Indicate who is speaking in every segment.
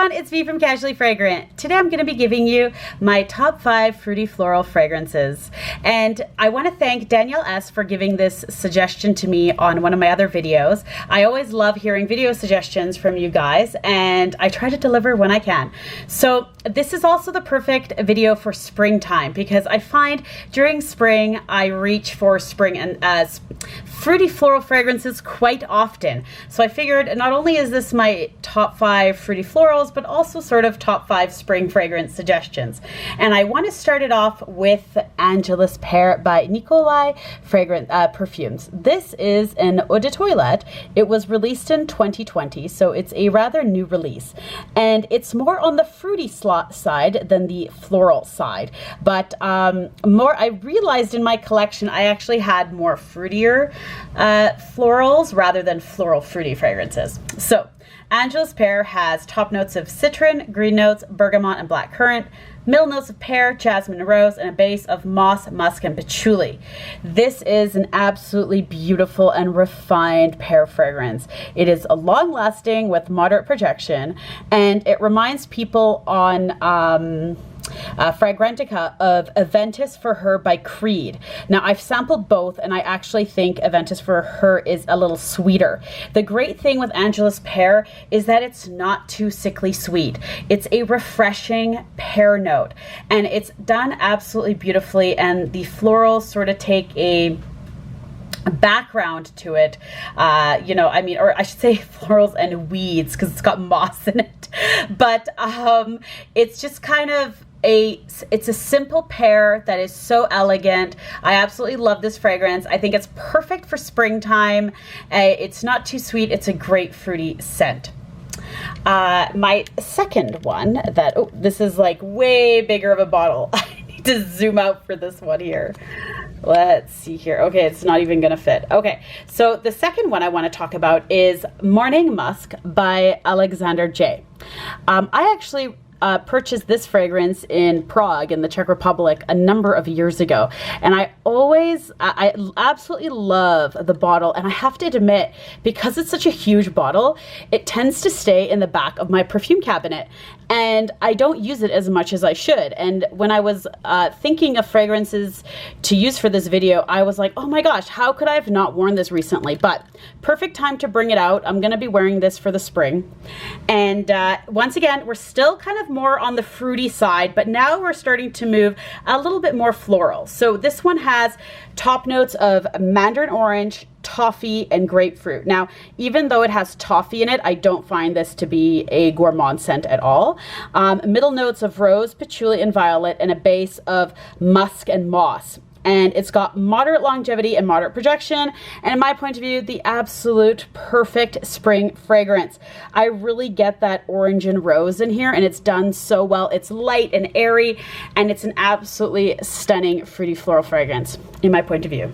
Speaker 1: everyone, it's V from Casually Fragrant. Today I'm going to be giving you my top 5 fruity floral fragrances. And I want to thank Danielle S. for giving this suggestion to me on one of my other videos. I always love hearing video suggestions from you guys, and I try to deliver when I can. So this is also the perfect video for springtime, because I find during spring I reach for spring and fruity floral fragrances quite often. So I figured not only is this my top 5 fruity florals, but also sort of top 5 spring fragrance suggestions. And I want to start it off with Angelus Pear by Nicolai Fragrant Perfumes. This is an eau de toilette. It was released in 2020, so it's a rather new release. And it's more on the fruity side than the floral side. But I realized in my collection I actually had more fruitier florals rather than floral fruity fragrances. So Angelus Pear has top notes of citron, green notes, bergamot, and blackcurrant, middle notes of pear, jasmine, and rose, and a base of moss, musk, and patchouli. This is an absolutely beautiful and refined pear fragrance. It is a long-lasting with moderate projection, and it reminds people on Fragrantica of Aventus for Her by Creed. Now I've sampled both, and I actually think Aventus for Her is a little sweeter. The great thing with Angelus Pear is that it's not too sickly sweet. It's a refreshing pear note, and it's done absolutely beautifully, and the florals sort of take a background to it, or I should say florals and weeds, because it's got moss in it. But it's just kind of it's a simple pear that is so elegant. I absolutely love this fragrance. I think it's perfect for springtime. It's not too sweet. It's a great fruity scent. My second one this is like way bigger of a bottle. I need to zoom out for this one here. Let's see here. Okay, it's not even gonna fit. Okay, so the second one I want to talk about is Morning Musk by Alexander J. I actually purchased this fragrance in Prague in the Czech Republic a number of years ago, and I absolutely love the bottle. And I have to admit, because it's such a huge bottle, it tends to stay in the back of my perfume cabinet, and I don't use it as much as I should. And when I was thinking of fragrances to use for this video, I was like, oh my gosh, how could I have not worn this recently? But perfect time to bring it out. I'm gonna be wearing this for the spring. And once again, we're still kind of more on the fruity side, but now we're starting to move a little bit more floral. So this one has top notes of mandarin orange, toffee, and grapefruit. Now, even though it has toffee in it, I don't find this to be a gourmand scent at all. Middle notes of rose, patchouli, and violet, and a base of musk and moss. And it's got moderate longevity and moderate projection, and in my point of view, the absolute perfect spring fragrance. I really get that orange and rose in here, and it's done so well. It's light and airy, and it's an absolutely stunning fruity floral fragrance in my point of view.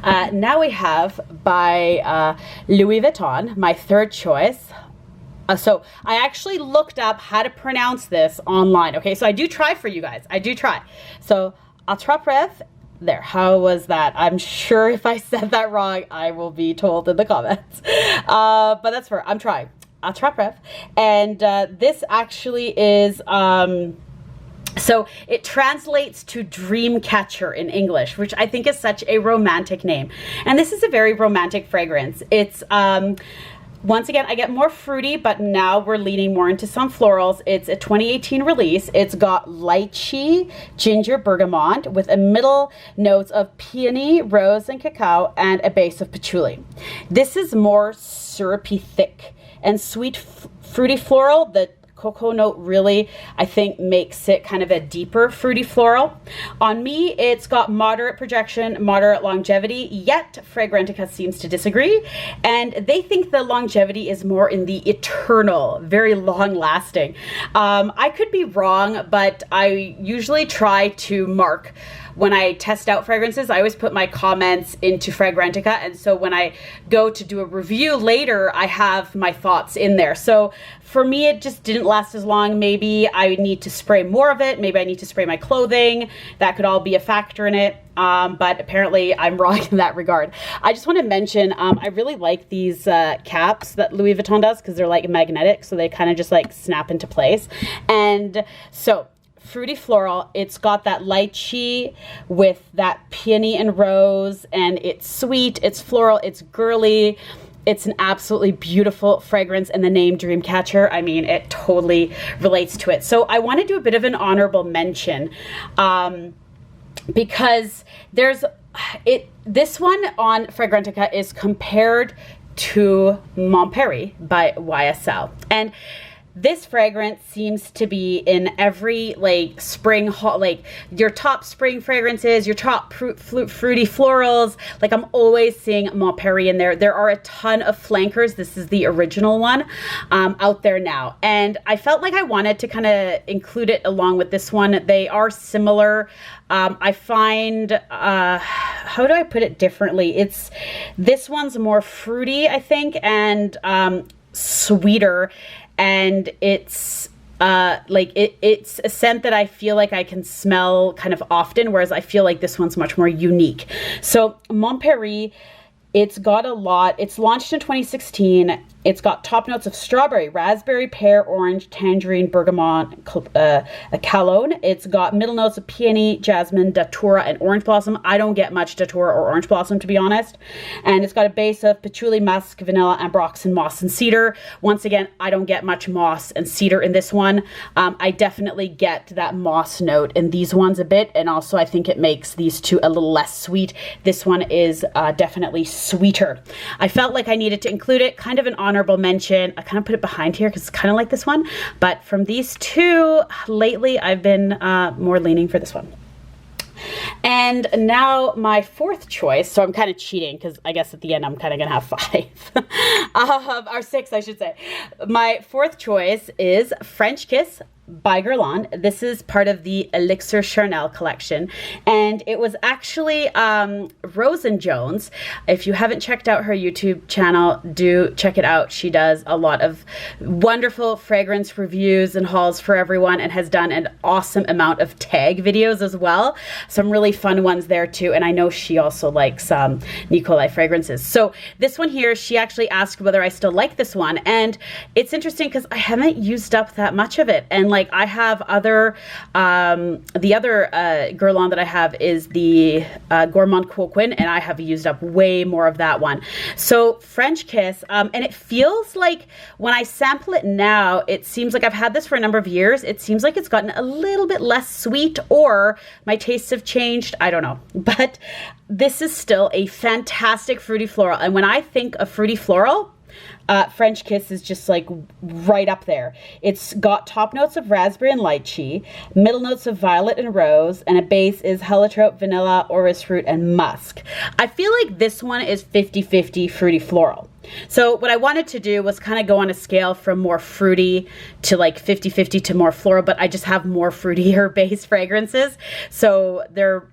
Speaker 1: Now we have by Louis Vuitton, my third choice. So I actually looked up how to pronounce this online. Okay, so I do try for you guys. I do try. So Attraprev, there, how was that? I'm sure if I said that wrong, I will be told in the comments. But that's for, I'm trying. Attraprev. And this actually is, so it translates to Dreamcatcher in English, which I think is such a romantic name. And this is a very romantic fragrance. It's, once again, I get more fruity, but now we're leaning more into some florals. It's a 2018 release. It's got lychee, ginger, bergamot, with a middle notes of peony, rose, and cacao, and a base of patchouli. This is more syrupy, thick, and sweet, fruity floral. The cocoa note really, I think, makes it kind of a deeper fruity floral. On me, it's got moderate projection, moderate longevity, yet Fragrantica seems to disagree, and they think the longevity is more in the eternal, very long lasting. I could be wrong, but I usually try to mark when I test out fragrances, I always put my comments into Fragrantica, and so when I go to do a review later, I have my thoughts in there. So for me, it just didn't last as long. Maybe I need to spray more of it. Maybe I need to spray my clothing. That could all be a factor in it. But apparently I'm wrong in that regard. I just want to mention, I really like these caps that Louis Vuitton does, because they're like magnetic, so they kind of just like snap into place. And so fruity floral, it's got that lychee with that peony and rose, and it's sweet, it's floral, it's girly. It's an absolutely beautiful fragrance, and the name Dreamcatcher, I mean, it totally relates to it. So I want to do a bit of an honorable mention, because this one on Fragrantica is compared to Mon Perry by YSL. And this fragrance seems to be in every like spring, like your top spring fragrances, your top fruity florals. Like I'm always seeing Mon Perry in there. There are a ton of flankers. This is the original one out there now. And I felt like I wanted to kind of include it along with this one. They are similar. I find, how do I put it differently? This one's more fruity, I think, and sweeter. And it's it's a scent that I feel like I can smell kind of often, whereas I feel like this one's much more unique. So Mon Perry, it's got a lot. It's launched in 2016. It's got top notes of strawberry, raspberry, pear, orange, tangerine, bergamot, cologne. It's got middle notes of peony, jasmine, datura, and orange blossom. I don't get much datura or orange blossom, to be honest. And it's got a base of patchouli, musk, vanilla, ambroxan, moss, and cedar. Once again, I don't get much moss and cedar in this one. I definitely get that moss note in these ones a bit, and also I think it makes these two a little less sweet. This one is definitely sweeter. I felt like I needed to include it, kind of an honorable mention. I kind of put it behind here because it's kind of like this one, but from these two lately I've been more leaning for this one. And now my fourth choice, so I'm kind of cheating because I guess at the end I'm kind of gonna have 5 or 6, I should say. My fourth choice is French Kiss by Guerlain. This is part of the Elixir Charnel collection, and it was actually Rosen Jones. If you haven't checked out her YouTube channel, do check it out. She does a lot of wonderful fragrance reviews and hauls for everyone, and has done an awesome amount of tag videos as well. Some really fun ones there too, and I know she also likes Nicolai fragrances. So this one here, she actually asked whether I still like this one, and it's interesting because I haven't used up that much of it. And like I have other, the other Guerlain that I have is the Gourmand Quoquin, and I have used up way more of that one. So French Kiss, and it feels like when I sample it now, it seems like I've had this for a number of years. It seems like it's gotten a little bit less sweet, or my tastes have changed. I don't know, but this is still a fantastic fruity floral. And when I think of fruity floral, French Kiss is just like right up there. It's got top notes of raspberry and lychee, middle notes of violet and rose, and a base is heliotrope, vanilla, orris root, and musk. I feel like this one is 50-50 fruity floral. So what I wanted to do was kind of go on a scale from more fruity to like 50-50 to more floral, but I just have more fruitier base fragrances. So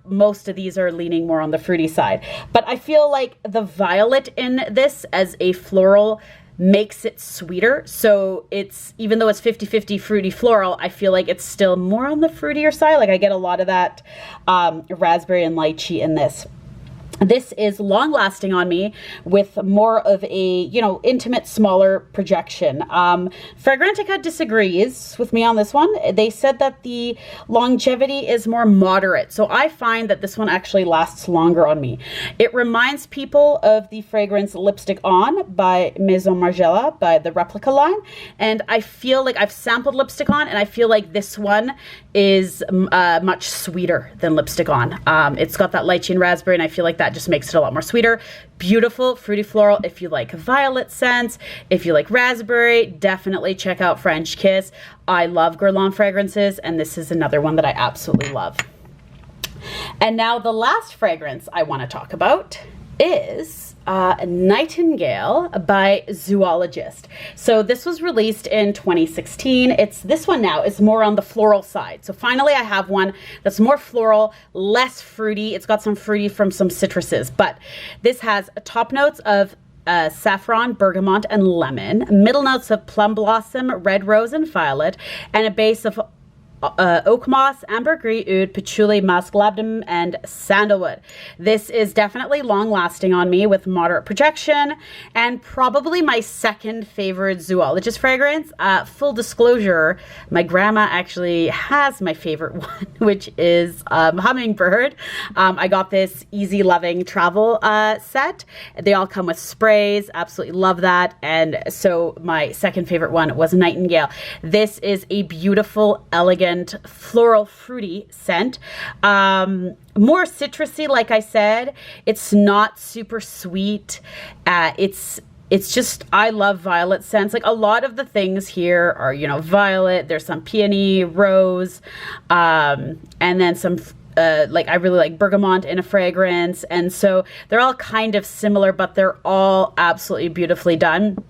Speaker 1: most of these are leaning more on the fruity side. But I feel like the violet in this as a floral makes it sweeter. So it's, even though it's 50-50 fruity floral, I feel like it's still more on the fruitier side. Like I get a lot of that raspberry and lychee in this. This is long lasting on me with more of a, intimate, smaller projection. Fragrantica disagrees with me on this one. They said that the longevity is more moderate. So I find that this one actually lasts longer on me. It reminds people of the fragrance Lipstick On by Maison Margiela, by the Replica line. And I feel like I've sampled Lipstick On, and I feel like this one is much sweeter than Lipstick On. It's got that lychee and raspberry, and I feel like that just makes it a lot more sweeter. Beautiful fruity floral. If you like violet scents, if you like raspberry, definitely check out French Kiss. I love Guerlain fragrances, and this is another one that I absolutely love. And now the last fragrance I want to talk about is Nightingale by Zoologist. So this was released in 2016. This one now is more on the floral side. So finally I have one that's more floral, less fruity. It's got some fruity from some citruses, but this has top notes of saffron, bergamot, and lemon, middle notes of plum blossom, red rose, and violet, and a base of oak moss, ambergris, oud, patchouli, musk, labdanum, and sandalwood. This is definitely long lasting on me with moderate projection, and probably my second favorite Zoologist fragrance. Full disclosure, my grandma actually has my favorite one, which is Hummingbird. I got this easy loving travel set. They all come with sprays. Absolutely love that. And so my second favorite one was Nightingale. This is a beautiful, elegant, floral, fruity scent. More citrusy, like I said. It's not super sweet. It's just, I love violet scents. Like a lot of the things here are, you know, violet. There's some peony, rose, and then some like I really like bergamot in a fragrance. And so they're all kind of similar, but they're all absolutely beautifully done.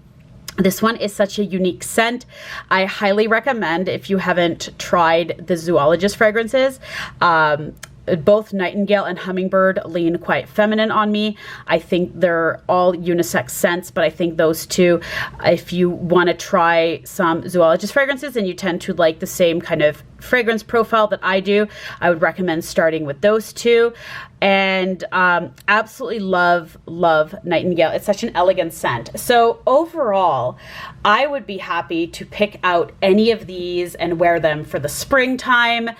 Speaker 1: This one is such a unique scent. I highly recommend, if you haven't tried the Zoologist fragrances, both Nightingale and Hummingbird lean quite feminine on me. I think they're all unisex scents, but I think those two, if you want to try some Zoologist fragrances and you tend to like the same kind of fragrance profile that I do, I would recommend starting with those two. And absolutely love Nightingale. It's such an elegant scent. So overall, I would be happy to pick out any of these and wear them for the springtime.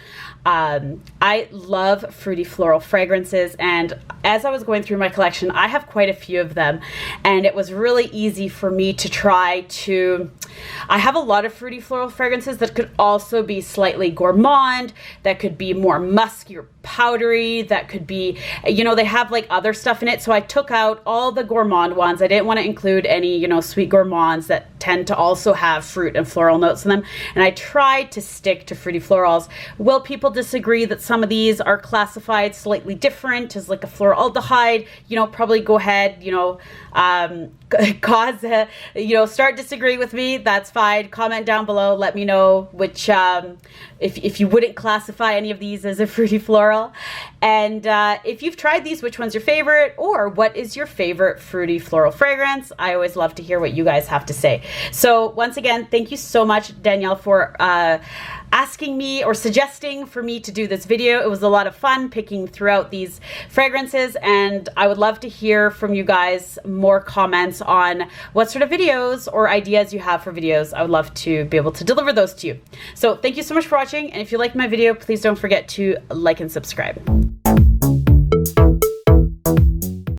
Speaker 1: I love fruity floral fragrances, and as I was going through my collection, I have quite a few of them, and it was really easy for me to try to, I have a lot of fruity floral fragrances that could also be slightly gourmand, that could be more musky or powdery, that could be, you know, they have like other stuff in it. So I took out all the gourmand ones. I didn't want to include any, you know, sweet gourmands that tend to also have fruit and floral notes in them. And I tried to stick to fruity florals. Will people disagree that some of these are classified slightly different as like a floraldehyde? You know, probably go ahead, you know, you know, start disagreeing with me. That's fine. Comment down below. Let me know which, if you wouldn't classify any of these as a fruity floral. And if you've tried these, which one's your favorite, or what is your favorite fruity floral fragrance? I always love to hear what you guys have to say. So once again, thank you so much, Danielle, for asking me or suggesting for me to do this video. It was a lot of fun picking throughout these fragrances, and I would love to hear from you guys more comments on what sort of videos or ideas you have for videos. I would love to be able to deliver those to you. So thank you so much for watching, and if you liked my video, please don't forget to like and subscribe.